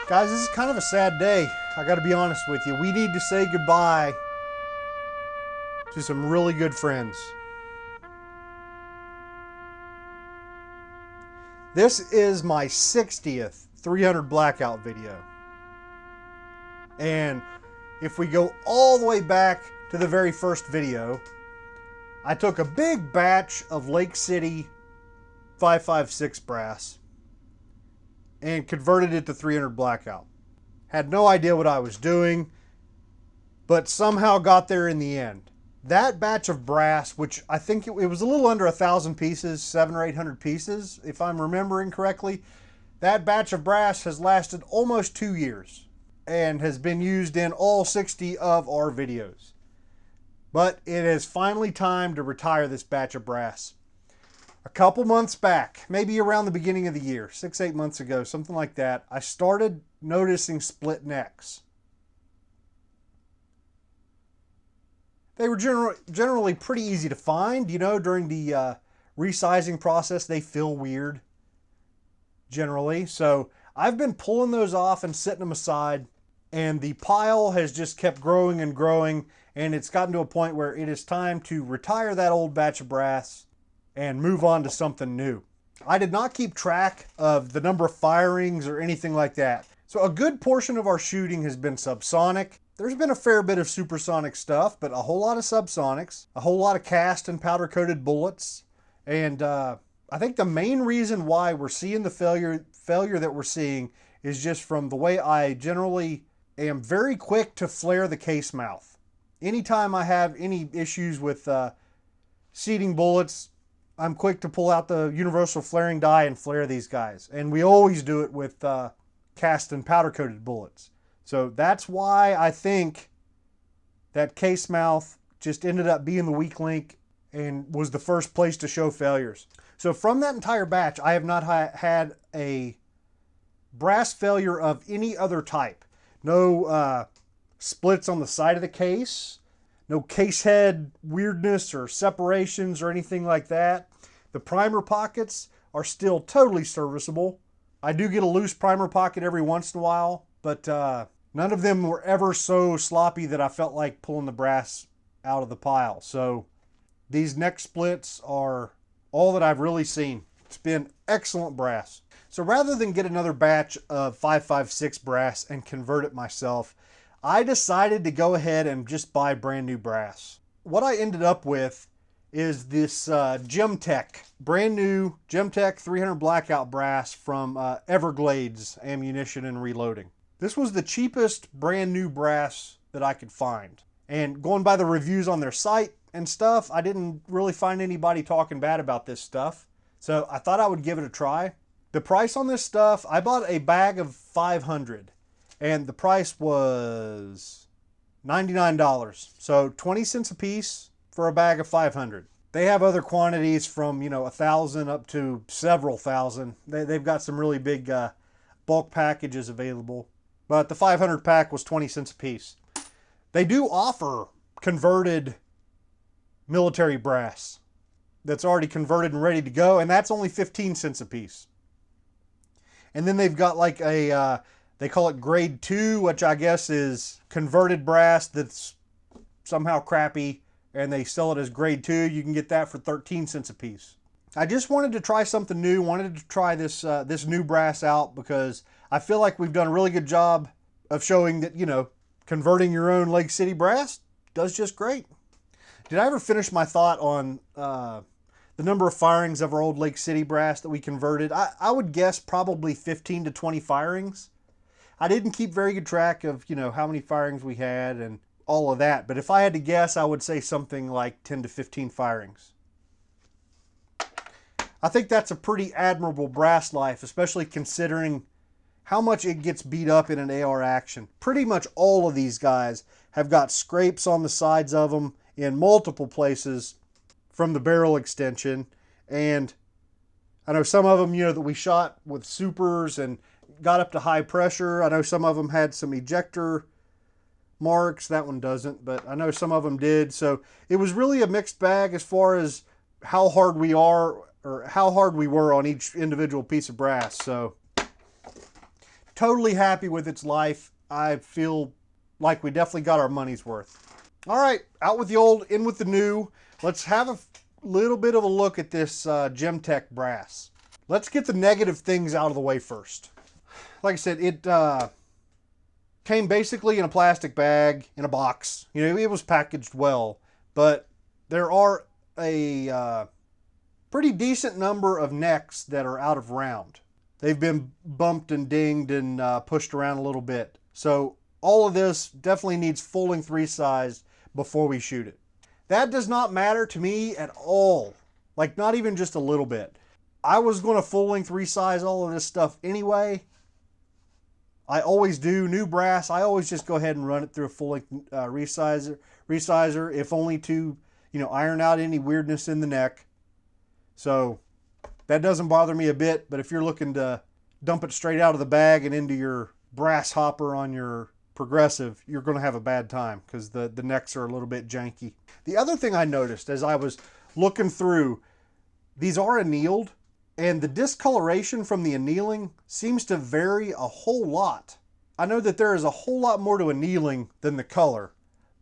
Guys, this is kind of a sad day. I gotta be honest with you. We need to say goodbye to some really good friends. This is my 60th 300 Blackout video. And if we go all the way back to the very first video, I took a big batch of Lake City 556 brass and converted it to 300 Blackout. Had no idea what I was doing, but somehow got there in the end. That batch of brass, which I think it was a little under 1,000 pieces, 700 or 800 pieces, if I'm remembering correctly, that batch of brass has lasted almost 2 years and has been used in all 60 of our videos. But it is finally time to retire this batch of brass. A couple months back, maybe around the beginning of the year, 6-8 months ago, something like that, I started noticing split necks. They were generally pretty easy to find. You know, during the resizing process, they feel weird, generally. So I've been pulling those off and setting them aside, and the pile has just kept growing and growing, and it's gotten to a point where it is time to retire that old batch of brass and move on to something new. I did not keep track of the number of firings or anything like that. So a good portion of our shooting has been subsonic. There's been a fair bit of supersonic stuff, but a whole lot of subsonics, a whole lot of cast and powder coated bullets. And I think the main reason why we're seeing the failure that we're seeing is just from the way I generally am very quick to flare the case mouth. Anytime I have any issues with seating bullets, I'm quick to pull out the universal flaring die and flare these guys. And we always do it with cast and powder coated bullets. So that's why I think that case mouth just ended up being the weak link and was the first place to show failures. So from that entire batch, I have not had a brass failure of any other type. No splits on the side of the case, no case head weirdness or separations or anything like that. The primer pockets are still totally serviceable. I do get a loose primer pocket every once in a while, but none of them were ever so sloppy that I felt like pulling the brass out of the pile. So these neck splits are all that I've really seen. It's been excellent brass. So rather than get another batch of 556 brass and convert it myself, I decided to go ahead and just buy brand new brass. What I ended up with is this Gemtech, brand new Gemtech 300 Blackout brass from Everglades Ammunition and Reloading. This was the cheapest brand new brass that I could find. And going by the reviews on their site and stuff, I didn't really find anybody talking bad about this stuff. So I thought I would give it a try. The price on this stuff, I bought a bag of 500 and the price was $99. So 20 cents a piece for a bag of 500. They have other quantities from, 1,000 up to several thousand. They've got some really big bulk packages available. But the 500 pack was 20 cents a piece. They do offer converted military brass that's already converted and ready to go, and that's only 15 cents a piece. And then they've got like a, they call it grade 2, which I guess is converted brass that's somehow crappy, and they sell it as grade 2. You can get that for 13 cents a piece. I just wanted to try something new, wanted to try this this new brass out because I feel like we've done a really good job of showing that, converting your own Lake City brass does just great. Did I ever finish my thought on the number of firings of our old Lake City brass that we converted? I would guess probably 15 to 20 firings. I didn't keep very good track of, how many firings we had and all of that. But if I had to guess, I would say something like 10 to 15 firings. I think that's a pretty admirable brass life, especially considering how much it gets beat up in an AR action. Pretty much all of these guys have got scrapes on the sides of them in multiple places from the barrel extension. And I know some of them, that we shot with supers and got up to high pressure. I know some of them had some ejector marks. That one doesn't, but I know some of them did. So it was really a mixed bag as far as how hard we are or how hard we were on each individual piece of brass. So totally happy with its life. I feel like we definitely got our money's worth. All right, out with the old, in with the new. Let's have a little bit of a look at this Gemtech brass. Let's get the negative things out of the way first. Like I said, it came basically in a plastic bag, in a box. You know, it was packaged well, but there are a pretty decent number of necks that are out of round. They've been bumped and dinged and pushed around a little bit. So all of this definitely needs full length resized before we shoot it. That does not matter to me at all. Like, not even just a little bit. I was going to full length resize all of this stuff anyway. I always do. New brass, I always just go ahead and run it through a full length resizer, if only to, you know, iron out any weirdness in the neck. So that doesn't bother me a bit, but if you're looking to dump it straight out of the bag and into your brass hopper on your Progressive, you're going to have a bad time because the necks are a little bit janky. The other thing I noticed as I was looking through, these are annealed, and the discoloration from the annealing seems to vary a whole lot. I know that there is a whole lot more to annealing than the color,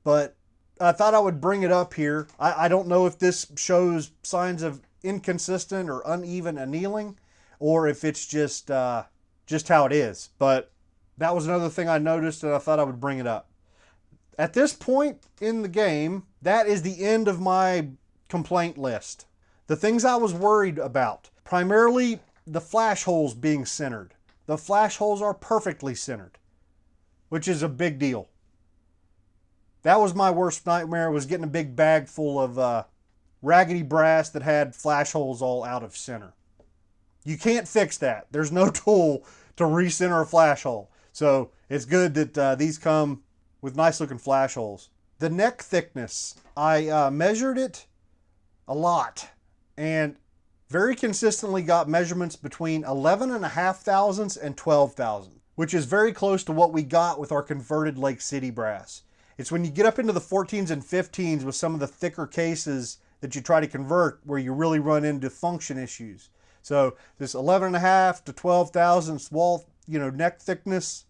but I thought I would bring it up here. I don't know if this shows signs of inconsistent or uneven annealing, or if it's just how it is, but that was another thing I noticed, and I thought I would bring it up. At this point in the game, that is the end of my complaint list. The things I was worried about, primarily the flash holes being centered. The flash holes are perfectly centered, which is a big deal. That was my worst nightmare, was getting a big bag full of raggedy brass that had flash holes all out of center. You can't fix that. There's no tool to recenter a flash hole. So it's good that these come with nice looking flash holes. The neck thickness, I measured it a lot and very consistently got measurements between 11.5 thousandths and 12 thousandths, which is very close to what we got with our converted Lake City brass. It's when you get up into the 14s and 15s with some of the thicker cases that you try to convert where you really run into function issues. So this 11.5 to 12 thousandths wall, neck thickness,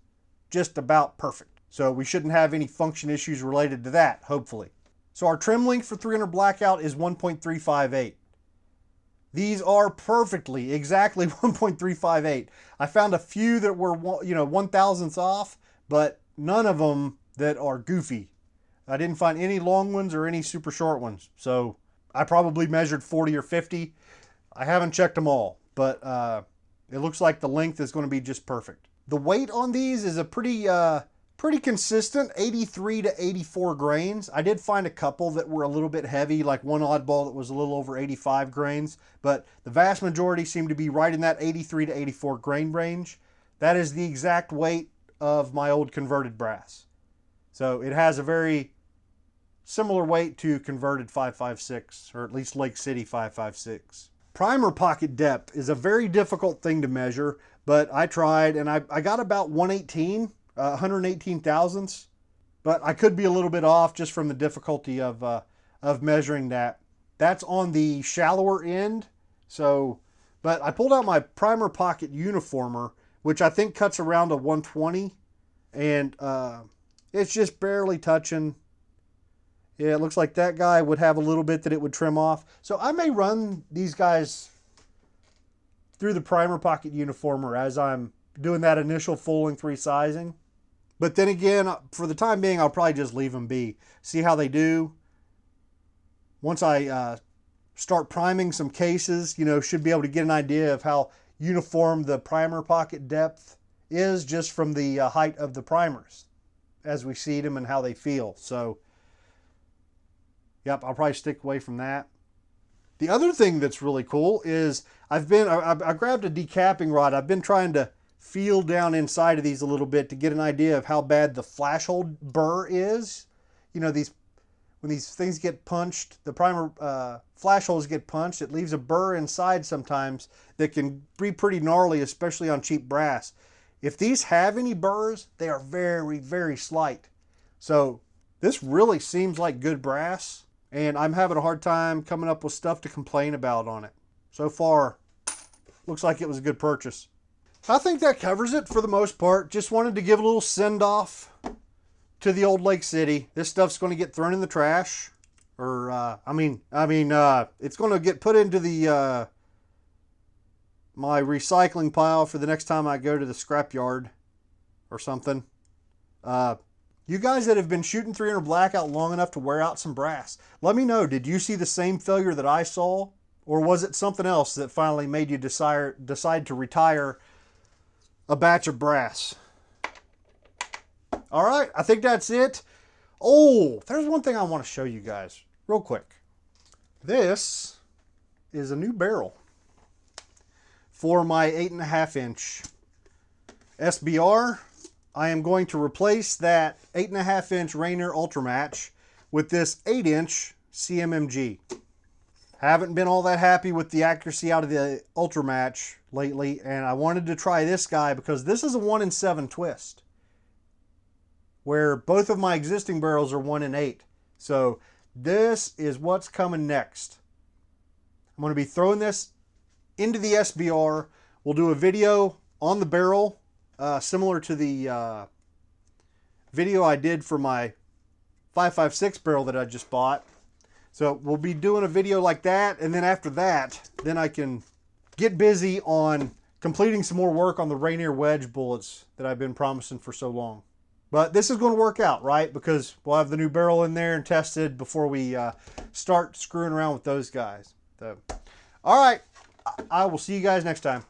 just about perfect. So we shouldn't have any function issues related to that, hopefully. So our trim length for 300 Blackout is 1.358. These are perfectly, exactly 1.358. I found a few that were, 1/1000th off, but none of them that are goofy. I didn't find any long ones or any super short ones. So I probably measured 40 or 50. I haven't checked them all, but it looks like the length is going to be just perfect. The weight on these is a pretty consistent 83 to 84 grains. I did find a couple that were a little bit heavy, like one oddball that was a little over 85 grains, but the vast majority seem to be right in that 83 to 84 grain range. That is the exact weight of my old converted brass. So it has a very similar weight to converted 556, or at least Lake City 556. Primer pocket depth is a very difficult thing to measure, but I tried and I got about 118 thousandths, but I could be a little bit off just from the difficulty of measuring that. That's on the shallower end. So, but I pulled out my primer pocket uniformer, which I think cuts around a 120, and it's just barely touching. Yeah, it looks like that guy would have a little bit that it would trim off. So I may run these guys through the primer pocket uniformer as I'm doing that initial full length resizing. But then again, for the time being, I'll probably just leave them be. See how they do. Once I start priming some cases, should be able to get an idea of how uniform the primer pocket depth is just from the height of the primers as we seed them and how they feel. So, yep, I'll probably stick away from that. The other thing that's really cool is I grabbed a decapping rod. I've been trying to feel down inside of these a little bit to get an idea of how bad the flash hole burr is. When these things get punched, the primer flash holes get punched, it leaves a burr inside sometimes that can be pretty gnarly, especially on cheap brass. If these have any burrs, they are very, very slight. So this really seems like good brass, and I'm having a hard time coming up with stuff to complain about on it. So far, looks like it was a good purchase. I think that covers it for the most part. Just wanted to give a little send-off to the old Lake City. This stuff's going to get thrown in the trash. Or, it's going to get put into the my recycling pile for the next time I go to the scrapyard or something. You guys that have been shooting 300 Blackout long enough to wear out some brass, let me know, did you see the same failure that I saw? Or was it something else that finally made you decide to retire a batch of brass? All right, I think that's it. Oh, there's one thing I want to show you guys real quick. This is a new barrel for my 8.5 inch SBR. I am going to replace that 8.5 inch Rainier Ultra Match with this 8 inch CMMG. Haven't been all that happy with the accuracy out of the Ultra Match lately, and I wanted to try this guy because this is a 1 in 7 twist, where both of my existing barrels are 1 in 8. So this is what's coming next. I'm going to be throwing this into the SBR. We'll do a video on the barrel, similar to the video I did for my 5.56 barrel that I just bought. So we'll be doing a video like that, and then after that, then I can get busy on completing some more work on the Rainier wedge bullets that I've been promising for so long. But this is going to work out, right? Because we'll have the new barrel in there and tested before we start screwing around with those guys. So, all right, I will see you guys next time.